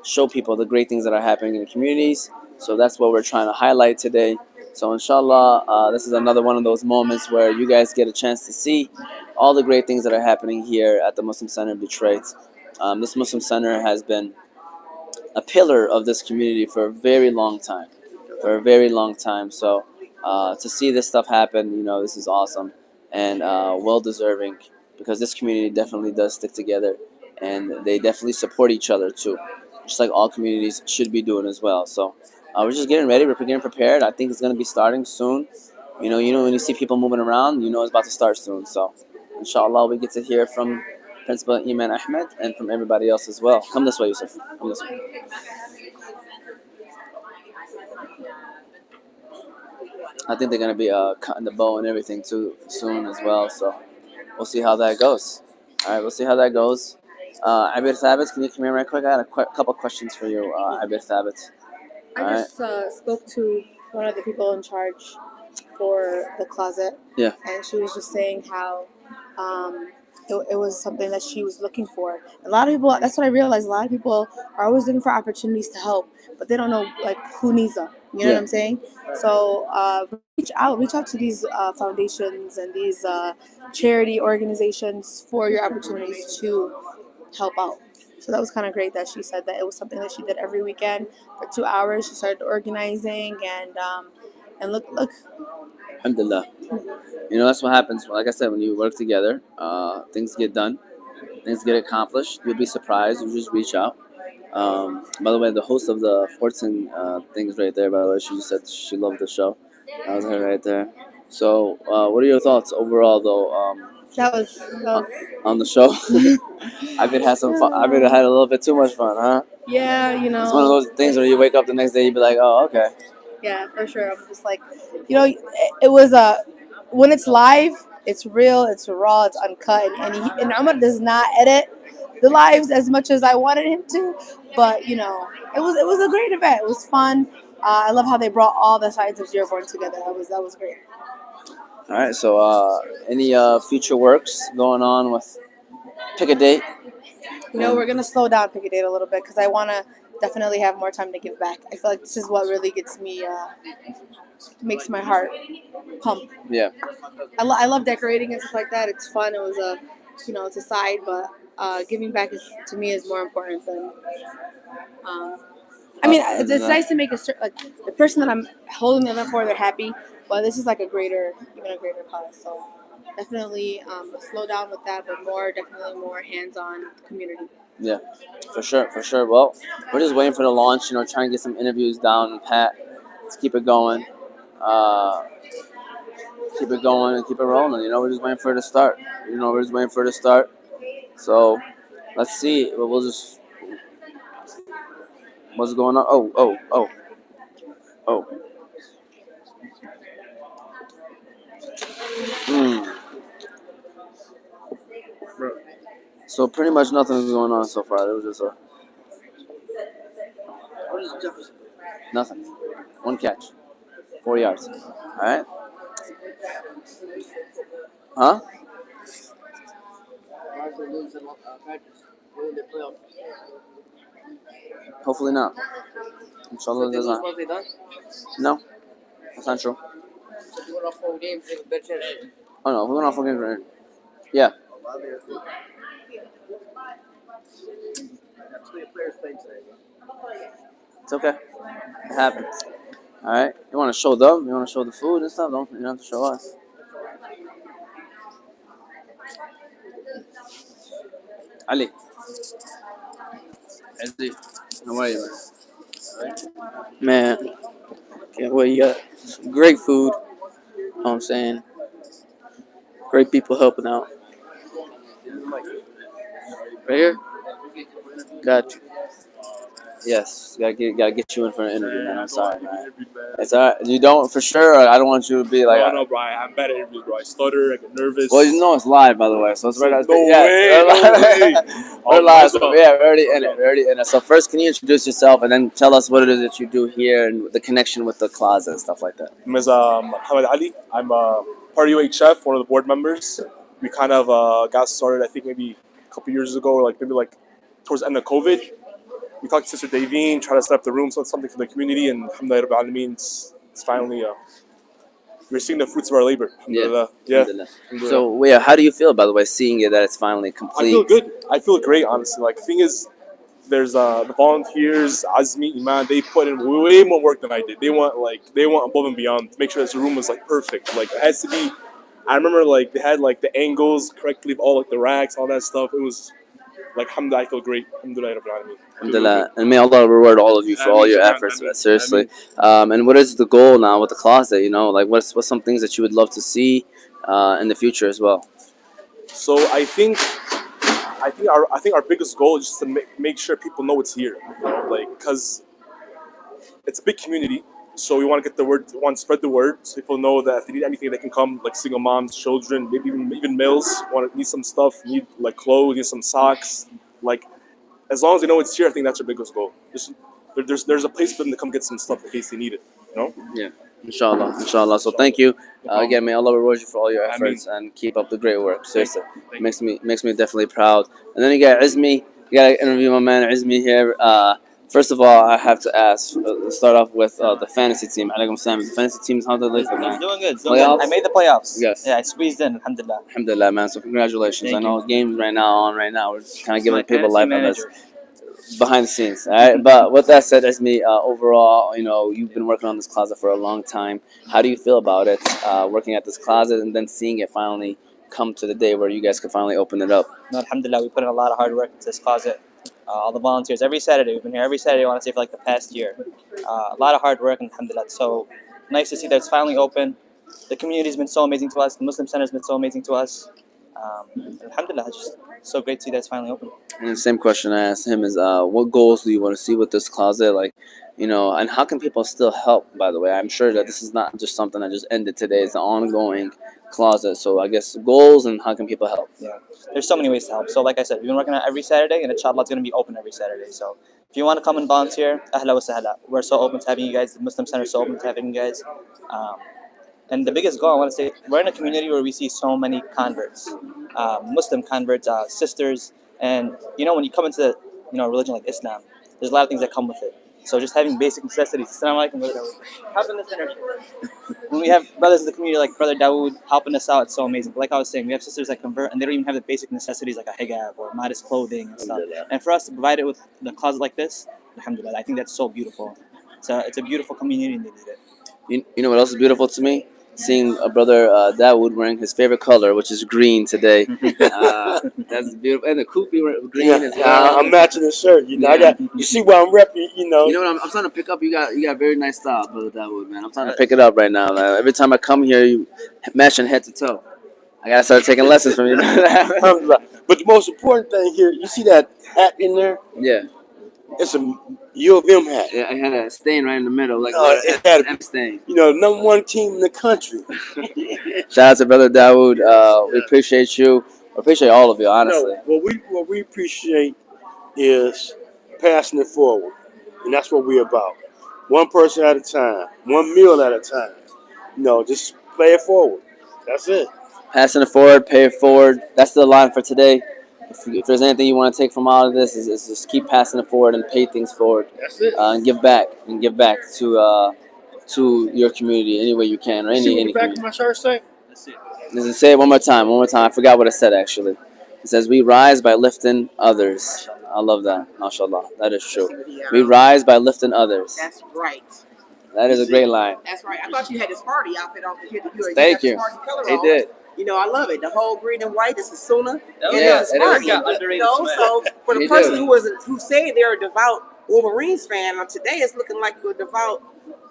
show people the great things that are happening in the communities. So that's what we're trying to highlight today. So inshallah, this is another one of those moments where you guys get a chance to see all the great things that are happening here at the Muslim Center of Detroit. This Muslim Center has been a pillar of this community for a very long time. So to see this stuff happen, this is awesome and well-deserving, because this community definitely does stick together, and they definitely support each other too, just like all communities should be doing as well. So we're just getting ready. We're getting prepared. I think it's going to be starting soon. When you see people moving around, it's about to start soon. So inshallah, we get to hear from Principal Iman Ahmed and from everybody else as well. Come this way, Yusuf. Come this way. I think they're going to be cutting the bow and everything too soon as well. So we'll see how that goes. All right, we'll see how that goes. Abir Thabit, can you come here right quick? I had a couple questions for you, Abir Thabit. I just spoke to one of the people in charge for the closet. Yeah. And she was just saying how it was something that she was looking for. A lot of people, that's what I realized, a lot of people are always looking for opportunities to help, but they don't know who needs them. You know what I'm saying? So reach out to these foundations and these charity organizations for your opportunities to help out. So that was kind of great that she said that it was something that she did every weekend for 2 hours. She started organizing and look. Alhamdulillah. That's what happens. Like I said, when you work together, things get done, things get accomplished. You'll be surprised. You just reach out. By the way, the host of the 14 things right there, by the way, she just said she loved the show. That was her right there. So what are your thoughts overall, though? That was on the show. I've had some fun. I've had a little bit too much fun, huh? Yeah, It's one of those things where you wake up the next day, you be like, oh, okay. Yeah, for sure. I'm just like, it was when it's live, it's real, it's raw, it's uncut, and Ahmad does not edit the lives as much as I wanted him to, but it was a great event. It was fun. I love how they brought all the sides of Dearborn together. That was great. All right, so any future works going on with Pick a Date? We're going to slow down Pick a Date a little bit because I want to definitely have more time to give back. I feel like this is what really gets me, makes my heart pump. Yeah. I love decorating and stuff like that. It's fun. It was it's a side, but giving back to me is more important than, it's nice to make the person that I'm holding the event for, they're happy. But this is even a greater cause. So definitely slow down with that, but definitely more hands-on community. Yeah, for sure, for sure. Well, we're just waiting for the launch. Trying to get some interviews down and pat. Let's keep it going. Keep it going and keep it rolling. We're just waiting for it to start. We're just waiting for it to start. So let's see. We'll just what's going on. Oh. Mm. So pretty much nothing's going on so far. It was just nothing. One catch, 4 yards. All right. Huh? Hopefully not. Inshallah, it does not. No, that's not true. Oh no, we went off 4 games right. Yeah. It's okay. It happens. All right. You want to show them? You want to show the food and stuff? You don't have to show us. Ali. How are you, Man, can't wait. You got some great food. You know what I'm saying? Great people helping out. Right here? Got you. Yes, gotta get you in for an interview, man. I'm sorry, man. It's all right. You don't for sure. I don't want you to be like. No, bro. I'm bad at interviews, bro. I stutter. I get nervous. Well, it's live, by the way, so it's right. No way. We're live. So, yeah, we're already in it. We're already in it. So first, can you introduce yourself and then tell us what it is that you do here and the connection with the closet and stuff like that? My name is Muhammad Ali. I'm part of UHF, one of the board members. We kind of got started, I think, maybe a couple years ago, or maybe towards the end of COVID. We talked to Sister Davine, tried to set up the room, so it's something for the community, and alhamdulillah rabbil alameen, it's finally, we're seeing the fruits of our labor. Yeah. Yeah. So, how do you feel, by the way, seeing it that it's finally complete? I feel good. I feel great, honestly. The thing is, there's the volunteers, Azmi, Iman, they put in way more work than I did. They want above and beyond to make sure this room was perfect. It has to be. I remember they had the angles correctly, all the racks, all that stuff. It was alhamdulillah, I feel great. Alhamdulillah, rabbil alameen. Alhamdulillah. And may Allah reward all of you for all your efforts, seriously. And what is the goal now with the closet? What's some things that you would love to see in the future as well? So I think our biggest goal is just to make sure people know it's here, because it's a big community. So we want to get the word, want to spread the word, so people know that if they need anything, they can come. Single moms, children, maybe even males need some stuff, need clothes, need some socks. As long as they know it's here, I think that's our biggest goal. There's a place for them to come get some stuff in case they need it. Yeah. Inshallah. So thank you again. May Allah reward you for all your efforts and keep up the great work. Seriously, makes me definitely proud. And then you got Izmi. You got to interview my man Izmi here. First of all, I have to ask. Start off with the fantasy team. Alaikum salam. The fantasy team, how they look, man? Doing good. I made the playoffs. Yes. Yeah, I squeezed in. Alhamdulillah. Alhamdulillah, man. So congratulations. Thank I know games right now. We're just kind of giving my people life on fantasy this behind the scenes. All right. But with that said, Izmi, overall, you've been working on this closet for a long time. How do you feel about it? Working at this closet and then seeing it finally come to the day where you guys can finally open it up. No, alhamdulillah, we put in a lot of hard work into this closet. All the volunteers, every Saturday, we've been here every Saturday, I want to say, for the past year. A lot of hard work, and alhamdulillah. So nice to see that it's finally open. The community's been so amazing to us. The Muslim Center's been so amazing to us. Alhamdulillah, it's just so great to see that it's finally open. And the same question I asked him is, what goals do you want to see with this closet? And how can people still help, by the way? I'm sure that this is not just something that just ended today. It's an ongoing closet. So I guess goals and how can people help? Yeah, there's so many ways to help. So like I said, we've been working on every Saturday, and inshallah it's going to be open every Saturday. So if you want to come and volunteer, ahla wa sahla. We're so open to having you guys. The Muslim Center is so open to having you guys. And the biggest goal I want to say, we're in a community where we see so many converts, Muslim converts, sisters, and when you come into a religion like Islam, there's a lot of things that come with it. So just having basic necessities. Assalamu alaikum, brother Dawood. Helping us in our when we have brothers in the community like Brother Dawood helping us out, it's so amazing. But like I was saying, we have sisters that convert and they don't even have the basic necessities like a hijab or modest clothing and stuff. And for us to provide it with the closet like this, alhamdulillah, I think that's so beautiful. It's a beautiful community and they need it. You know what else is beautiful to me? seeing a brother Dawood wearing his favorite color, which is green today. That's beautiful, and the kufi green as well. I'm matching the shirt. You know, Yeah. you see where I'm repping. You know, You know what? I'm starting to pick up. You got very nice style, brother Dawood, man. I'm starting to pick it up right now, man. Every time I come here, you matching head to toe. I gotta start taking lessons from you. Alhamdulillah. But the most important thing here, you see that hat in there? Yeah. It's a U of M hat. Yeah, I had a stain right in the middle, like It had M stain. you know, number one team in the country. Shout out to brother Dawood. We appreciate you. We appreciate all of you, honestly. No, what we appreciate is passing it forward, and that's what we're about. One person at a time, one meal at a time. You know, just play it forward. That's it. Passing it forward, pay it forward. That's the line for today. If there's anything you want to take from all of this, is just keep passing it forward and pay things forward. That's it. And give back to your community any way you can, or any back community. of my shirt say? Does it say it one more time? One more time. I forgot what it said actually. It says, "We rise by lifting others." I love that. MashaAllah. That is true. We rise by lifting others. That's right. That is a great line. That's right. I thought you had this party outfit on here. Thank you. He did. You know, I love it. The whole green and white is a sunnah. Yeah, It's it Sparty. is. You know, so for the He person do. who said they're a devout Wolverines fan, today it's looking like you're a devout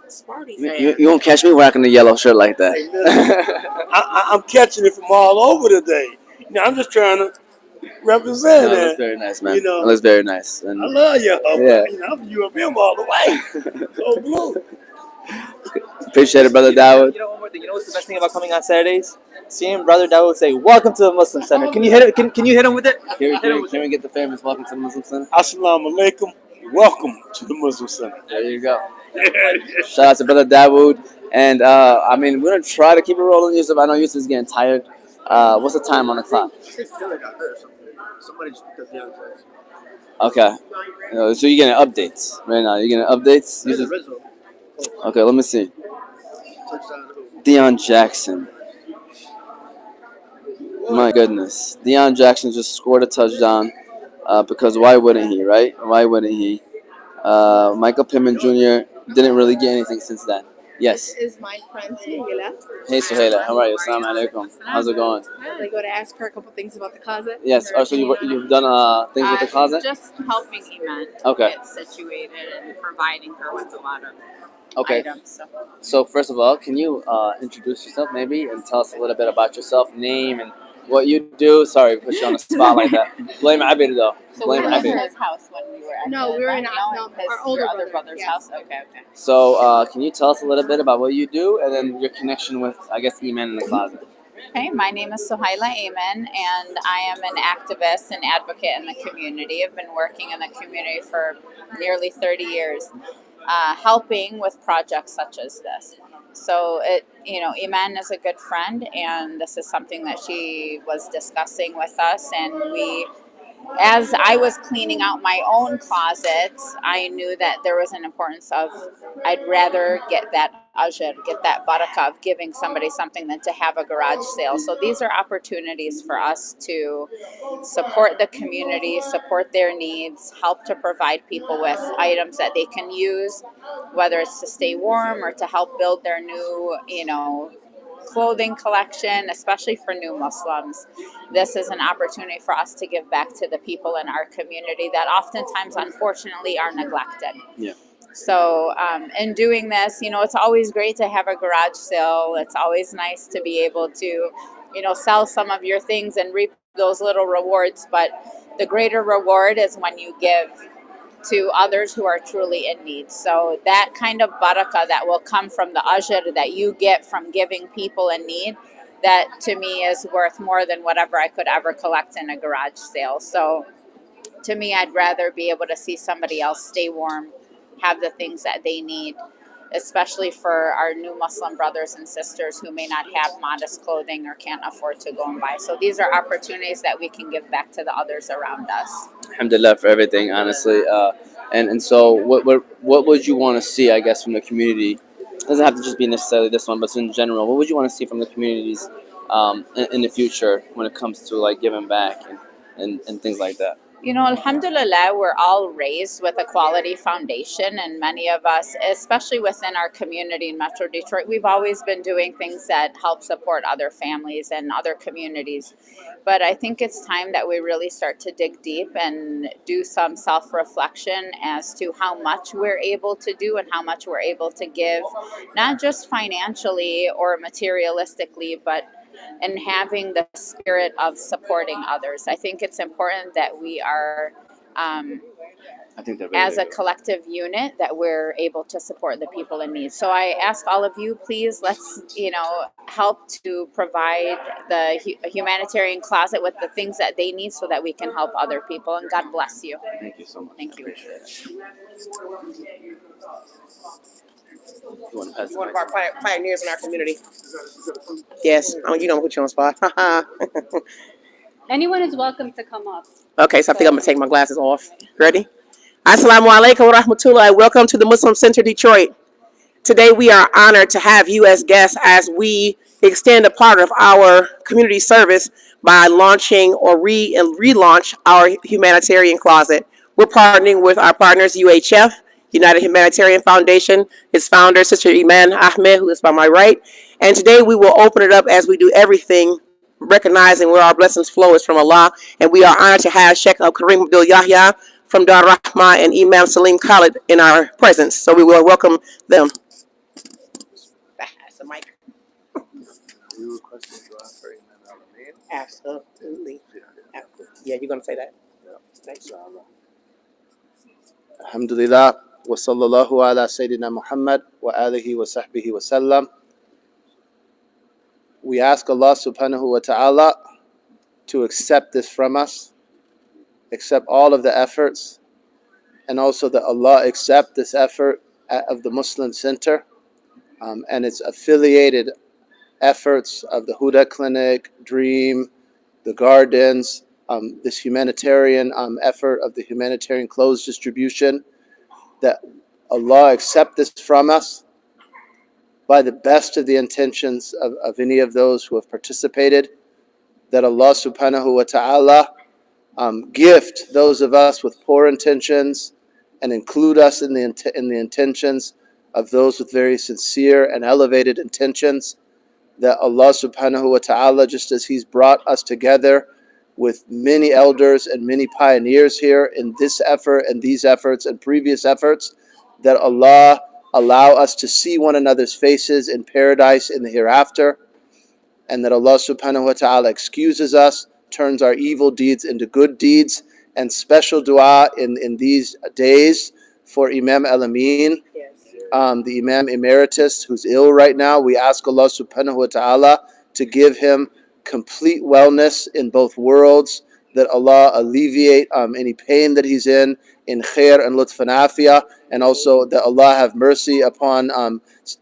Sparty fan. You won't catch me rocking the yellow shirt like that. Hey, listen, I'm catching it from all over today. You know, I'm just trying to represent No, it. that looks very nice, man. You know, That looks very nice. And I love you. Yeah. You know, I'm U of M all the way. So blue. appreciate it, brother Dawood. You know, one more thing. You know what's the best thing about coming on Saturdays? Seeing Brother Dawood say, "Welcome to the Muslim Center." Can you hit it? Can you hit him with it? Can we get the famous welcome to the Muslim Center? Assalamu alaikum. Welcome to the Muslim Center. There you go. Shout out to brother Dawood. And I mean, we're gonna try to keep it rolling, Yusuf. I know Yusuf's getting tired. What's the time on the clock? Somebody just picked up the other place. Okay. So you're getting updates right now. You're getting updates. Yusuf? Okay, let me see. Deion Jackson. My goodness. Deion Jackson just scored a touchdown. Because why wouldn't he, right? Why wouldn't he? Michael Pittman Jr. didn't really get anything since then. Yes. This is my friend Suhaila. Hey Suhaila, how are you? Assalamu alaikum. How's it going? I go to ask her a couple things about the closet. Yes. Her Oh, so opinion on you've done things with the she's closet? just helping Iman Okay. get situated and providing her with a lot of Okay. items. So first of all, can you introduce yourself maybe and tell us a little bit about yourself, name and what you do? Sorry, put you on the spot like that. Blame Abid though. So Blame we were in Abid. his house when we were at No, the we were in event, our older other brother's house. Okay. So can you tell us a little bit about what you do and then your connection with, I guess, Iman in the closet? Okay, my name is Suhaila Amen, and I am an activist and advocate in the community. I've been working in the community for nearly 30 years, helping with projects such as this. So Iman is a good friend, and this is something that she was discussing with us, and as I was cleaning out my own closet, I knew that there was an importance of, I'd rather get that ajr, get that barakah of giving somebody something than to have a garage sale. So these are opportunities for us to support the community, support their needs, help to provide people with items that they can use, whether it's to stay warm or to help build their new, clothing collection, especially for new Muslims. This is an opportunity for us to give back to the people in our community that oftentimes, unfortunately, are neglected. Yeah. So in doing this, it's always great to have a garage sale. It's always nice to be able to, sell some of your things and reap those little rewards. But the greater reward is when you give to others who are truly in need. So that kind of barakah that will come from the ajr that you get from giving people in need, that to me is worth more than whatever I could ever collect in a garage sale. So to me, I'd rather be able to see somebody else stay warm, have the things that they need, especially for our new Muslim brothers and sisters who may not have modest clothing or can't afford to go and buy. So these are opportunities that we can give back to the others around us. Alhamdulillah for everything, honestly. And so what would you want to see, I guess, from the community? It doesn't have to just be necessarily this one, but in general, what would you want to see from the communities in the future when it comes to like giving back and things like that? You know, alhamdulillah, we're all raised with a quality foundation, and many of us, especially within our community in Metro Detroit, we've always been doing things that help support other families and other communities. But I think it's time that we really start to dig deep and do some self reflection as to how much we're able to do and how much we're able to give, not just financially or materialistically, but and having the spirit of supporting others. I think it's important that we are, I think that as a collective unit, that we're able to support the people in need. So I ask all of you, please, let's, help to provide the humanitarian closet with the things that they need so that we can help other people. And God bless you. Thank you so much. Thank you. You want to pass One of our pioneers in our community. Yes, you know, I'm gonna put you on the spot. Anyone is welcome to come up. Okay, so I think I'm gonna take my glasses off. Ready? Assalamu alaikum wa rahmatullah. Welcome to the Muslim Center Detroit. Today we are honored to have you as guests as we extend a part of our community service by launching or relaunch our humanitarian closet. We're partnering with our partners UHF, United Humanitarian Foundation, its founder, Sister Iman Ahmed, who is by my right. And today we will open it up as we do everything, recognizing where our blessings flow is from Allah. And we are honored to have Sheikh Kareem Abdul Yahya from Dar Rahma and Imam Salim Khalid in our presence. So we will welcome them. That's the mic. Absolutely. Yeah, you're going to say that? Thanks. Alhamdulillah, wa sallallahu ala Sayyidina Muhammad wa alihi wa sahbihi wa sallam. We ask Allah subhanahu wa ta'ala to accept this from us, accept all of the efforts, and also that Allah accept this effort of the Muslim Center and its affiliated efforts of the Huda Clinic, Dream, the Gardens, this humanitarian effort of the humanitarian clothes distribution, that Allah accept this from us by the best of the intentions of any of those who have participated, that Allah subhanahu wa ta'ala gift those of us with poor intentions and include us in the intentions of those with very sincere and elevated intentions, that Allah subhanahu wa ta'ala, just as He's brought us together with many elders and many pioneers here in this effort and these efforts and previous efforts, that Allah allow us to see one another's faces in paradise in the hereafter, and that Allah subhanahu wa ta'ala excuses us, turns our evil deeds into good deeds, and special dua in these days for Imam Al-Amin, the Imam Emeritus, who's ill right now. We ask Allah subhanahu wa ta'ala to give him complete wellness in both worlds, that Allah alleviate any pain that he's in khair and lutf and afiyah, and also that Allah have mercy upon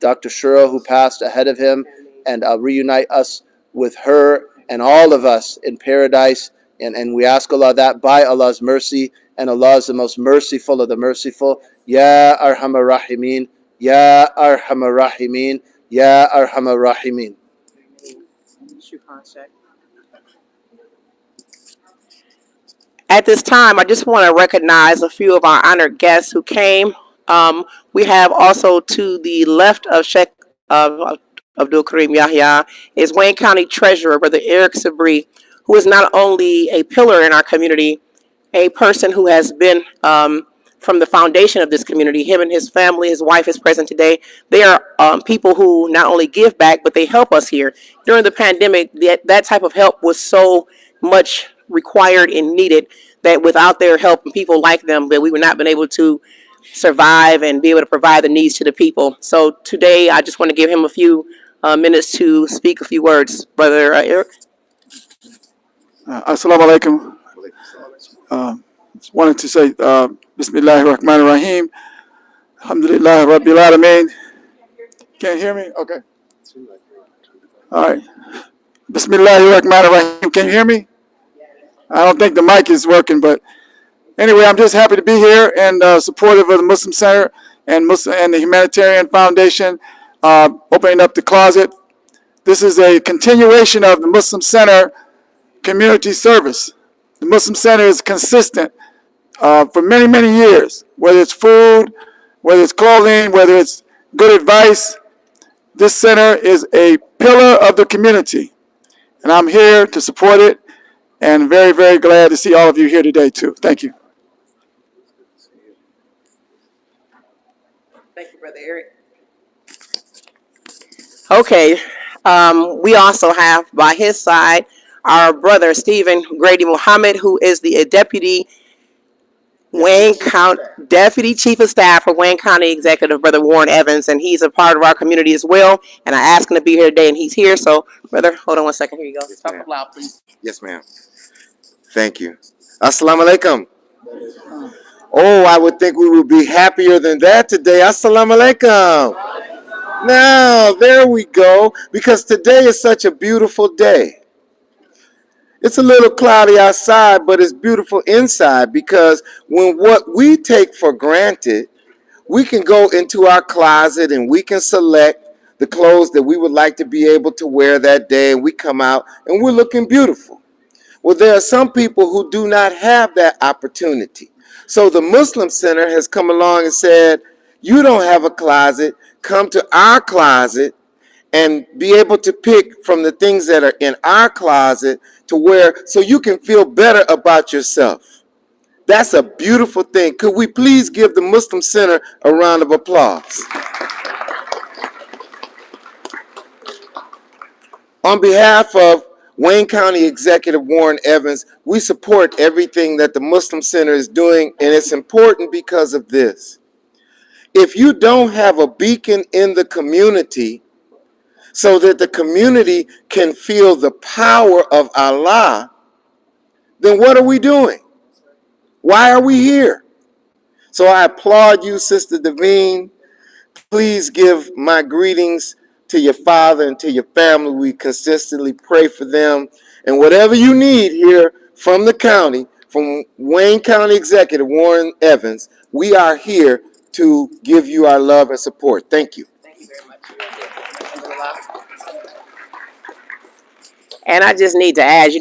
Dr. Shura, who passed ahead of him, and reunite us with her and all of us in paradise. And we ask Allah that by Allah's mercy, and Allah is the most merciful of the merciful. Ya Arhamar Rahimin, Ya Arhamar Rahimin, Ya Arhamar Rahimin. At this time, I just want to recognize a few of our honored guests who came. We have also to the left of Sheikh Abdul Kareem Yahya is Wayne County Treasurer, Brother Eric Sabri, who is not only a pillar in our community, a person who has been from the foundation of this community. Him and his family, his wife is present today. They are people who not only give back, but they help us here. During the pandemic, that type of help was so much required and needed that without their help and people like them, that we would not been able to survive and be able to provide the needs to the people. So today, I just want to give him a few minutes to speak a few words. Brother Eric. Assalamu alaikum. Wanted to say Bismillahir Rahmanir Rahim. Alhamdulillah Rabbil Alameen. Can't hear me? Okay. All right. Bismillahir Rahmanir Rahim. Can you hear me? I don't think the mic is working, but anyway, I'm just happy to be here and supportive of the Muslim Center and the Humanitarian Foundation, opening up the closet. This is a continuation of the Muslim Center community service. The Muslim Center is consistent for many, many years, whether it's food, whether it's clothing, whether it's good advice. This center is a pillar of the community, and I'm here to support it, and very, very glad to see all of you here today, too. Thank you. Thank you, Brother Eric. Okay, we also have by his side our brother Stephen Grady Muhammad, who is the Deputy Chief of Staff for Wayne County Executive, Brother Warren Evans, and he's a part of our community as well. And I asked him to be here today, and he's here. So, brother, hold on one second. Here you go. Yes, Talk ma'am. up loud, please. Yes, ma'am. Thank you. Assalamu alaikum. Oh, I would think we would be happier than that today. Assalamu alaikum. Now, there we go. Because today is such a beautiful day. It's a little cloudy outside, but it's beautiful inside, because when what we take for granted, we can go into our closet and we can select the clothes that we would like to be able to wear that day, and we come out and we're looking beautiful. Well, there are some people who do not have that opportunity. So the Muslim Center has come along and said, you don't have a closet, come to our closet and be able to pick from the things that are in our closet to wear, so you can feel better about yourself. That's a beautiful thing. Could we please give the Muslim Center a round of applause? On behalf of Wayne County Executive Warren Evans, we support everything that the Muslim Center is doing, and it's important because of this. If you don't have a beacon in the community so that the community can feel the power of Allah, then what are we doing? Why are we here? So I applaud you, Sister Devine. Please give my greetings to your father and to your family. We consistently pray for them. And whatever you need here from the county, from Wayne County Executive Warren Evans, we are here to give you our love and support. Thank you. Thank you very much. And I just need to add,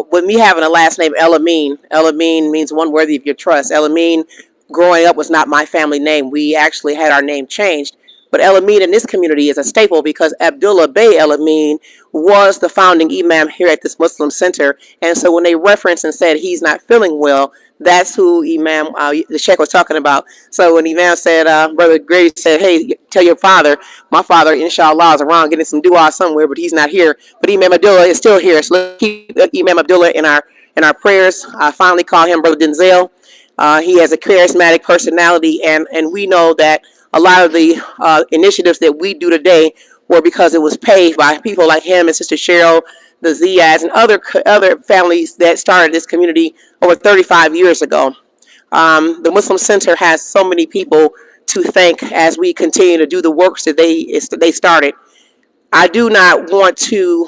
with me having a last name El-Amin means one worthy of your trust. El-Amin, growing up, was not my family name. We actually had our name changed. But El-Amin in this community is a staple because Abdullah Bey El-Amin was the founding imam here at this Muslim Center. And so when they referenced and said he's not feeling well, that's who Imam, the Sheikh was talking about. So when Imam said, Brother Grady said, hey, tell your father, my father, inshallah, is around getting some dua somewhere, but he's not here. But Imam Abdullah is still here. So let's keep Imam Abdullah in our prayers. I finally call him Brother Denzel. He has a charismatic personality, and we know that a lot of the initiatives that we do today were because it was paved by people like him and Sister Cheryl, the Ziyads, and other families that started this community over 35 years ago. The Muslim Center has so many people to thank as we continue to do the works that they started. I do not want to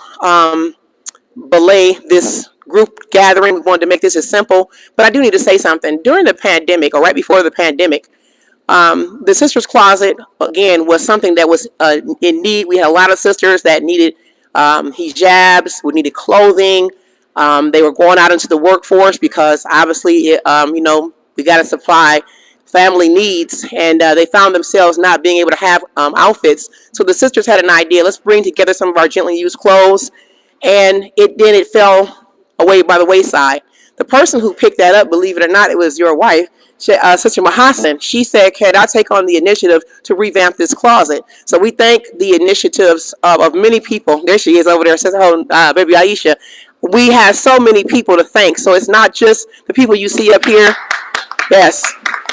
belay this group gathering. We wanted to make this as simple, but I do need to say something. During the pandemic, or right before the pandemic, the Sisters Closet, again, was something that was in need. We had a lot of sisters that needed hijabs, we needed clothing. They were going out into the workforce because obviously, we got to supply family needs, and they found themselves not being able to have outfits. So the sisters had an idea, let's bring together some of our gently used clothes, and it fell away by the wayside. The person who picked that up, believe it or not, it was your wife, Sister Mahassan. She said, can I take on the initiative to revamp this closet? So we thank the initiatives of many people. There she is over there, says, baby Aisha. We have so many people to thank. So it's not just the people you see up here. Yes.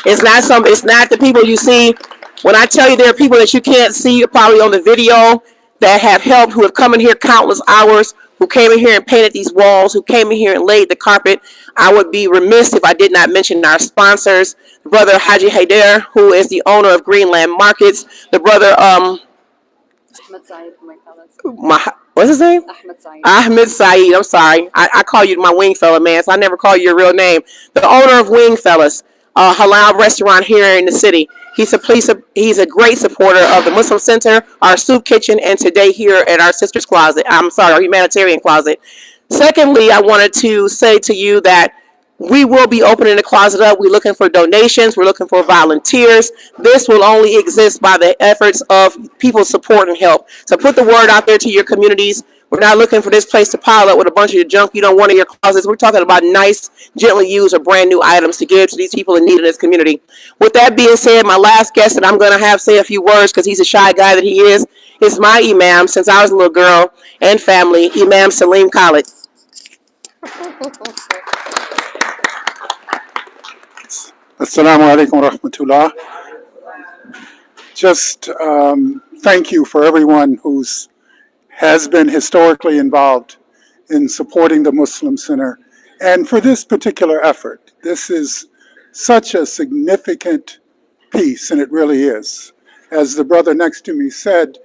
It's not the people you see. When I tell you there are people that you can't see probably on the video that have helped, who have come in here countless hours, who came in here and painted these walls, who came in here and laid the carpet. I would be remiss if I did not mention our sponsors, Brother Haji Haider, who is the owner of Greenland Markets, the brother, Ahmed Saeed from Wayne Fellas. What's his name? Ahmed Saeed. Ahmed Saeed, I'm sorry. I call you my wing fella, man, so I never call you your real name. The owner of Wing Fellas, a halal restaurant here in the city. He's a great supporter of the Muslim Center, our soup kitchen, and today here at our Sisters Closet. Our Humanitarian Closet. Secondly, I wanted to say to you that We will be opening the closet up. We're looking for donations. We're looking for volunteers. This will only exist by the efforts of people support and help. So put the word out there to your communities. We're not looking for this place to pile up with a bunch of junk you don't want in your closets. We're talking about nice, gently used or brand new items to give to these people in need in this community. With that being said, my last guest that I'm going to have say a few words because he's a shy guy that he is my imam since I was a little girl and family, Imam Salim Khalid. Assalamu alaikum wa rahmatullah. Just thank you for everyone who's has been historically involved in supporting the Muslim Center and for this particular effort. This is such a significant piece, and it really is. As the brother next to me said,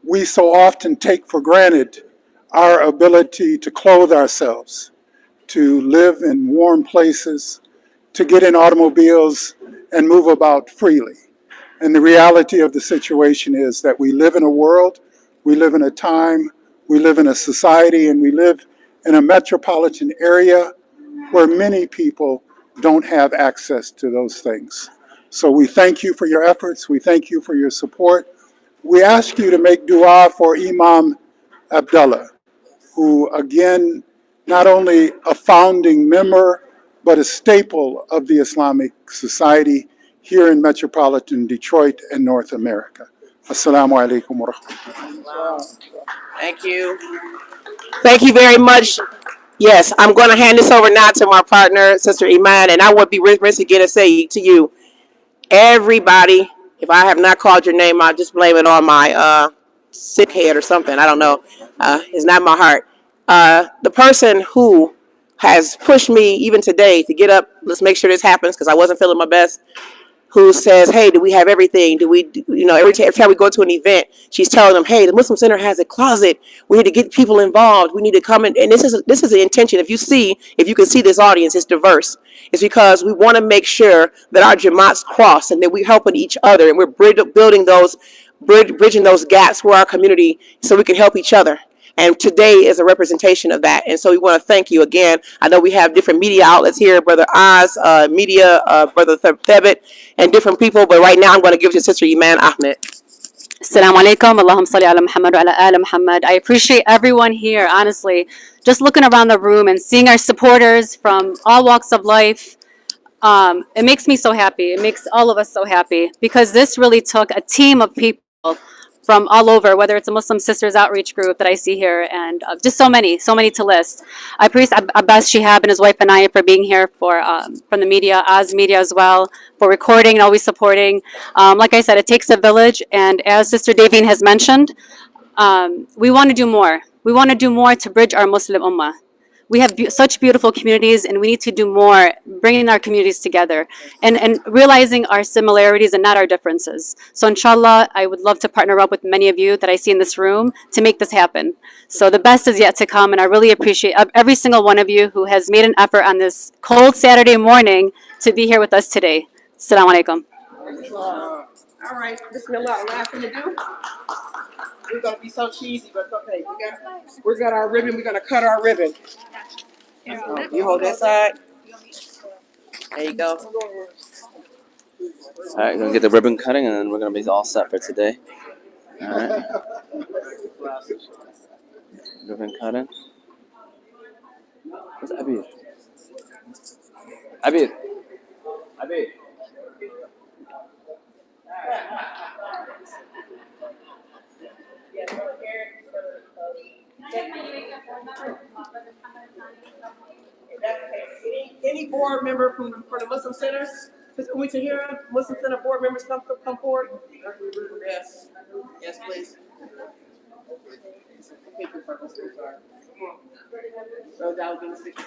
we so often take for granted our ability to clothe ourselves, to live in warm places, to get in automobiles and move about freely. And the reality of the situation is that we live in a world, we live in a time, we live in a society, and we live in a metropolitan area where many people don't have access to those things. So we thank you for your efforts. We thank you for your support. We ask you to make dua for Imam Abdullah, who again, not only a founding member, but a staple of the Islamic society here in metropolitan Detroit and North America. Assalamu alaikum wa rahmatullah. Thank you. Thank you very much. Yes, I'm going to hand this over now to my partner, Sister Iman, and I would be remiss again to say to you, everybody, if I have not called your name, I'll just blame it on my sick head or something. I don't know. It's not my heart. The person who has pushed me even today to get up, let's make sure this happens because I wasn't feeling my best, who says, hey, do we have everything? Do we, every time we go to an event, she's telling them, hey, the Muslim Center has a closet. We need to get people involved. We need to come in. And this is the intention. If you can see this audience, it's diverse. It's because we want to make sure that our Jamaats cross and that we're helping each other and we're bridging those gaps for our community so we can help each other. And today is a representation of that. And so we want to thank you again. I know we have different media outlets here, Brother Oz, media, Brother Thebet, and different people. But right now I'm going to give it to Sister Iman Ahmed. Assalamu alaikum. Allahumma salli ala Muhammad wa ala ali Muhammad. I appreciate everyone here, honestly. Just looking around the room and seeing our supporters from all walks of life, it makes me so happy. It makes all of us so happy because this really took a team of people from all over, whether it's a Muslim Sisters Outreach group that I see here, and just so many to list. I praise Abbas Shihab and his wife Anaya for being here, from the media, Oz Media as well, for recording and always supporting. Like I said, it takes a village, and as Sister Davine has mentioned, we want to do more. We want to do more to bridge our Muslim Ummah. We have such beautiful communities, and we need to do more, bringing our communities together and realizing our similarities and not our differences. So inshallah, I would love to partner up with many of you that I see in this room to make this happen. So the best is yet to come, and I really appreciate every single one of you who has made an effort on this cold Saturday morning to be here with us today. Assalamu alaikum. All right, Bismillah, last thing to do. We're going to be so cheesy, but okay. We got our ribbon. We're going to cut our ribbon. You hold that side. There you go. All right, gonna get the ribbon cutting, and then we're gonna be all set for today. All right, ribbon cutting. Where's Abir? Abir. Abir. Any board member from the Muslim Center? We to hear Muslim Center board members come forward. Yes, yes, please. So that would be the speaker.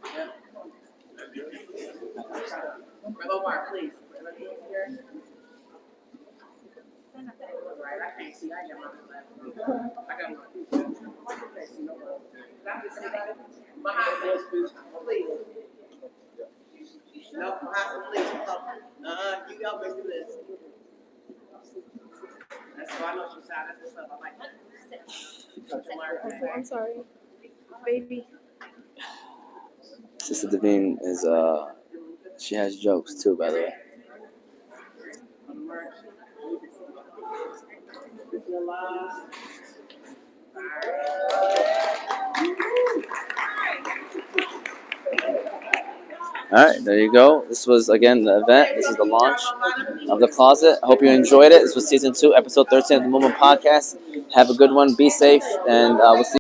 Yeah. Brother Omar, please. Right, I can't see. I got my please. No, please. You got to do this. That's why I know she's shy. That's what's up. I like that. I'm sorry. baby. Sister Devine is she has jokes too, by the way. All right, there you go. This was again the event. This is the launch of the closet. I hope you enjoyed it. This was season 2, episode 13 of the Movement Podcast. Have a good one. Be safe, and we'll see.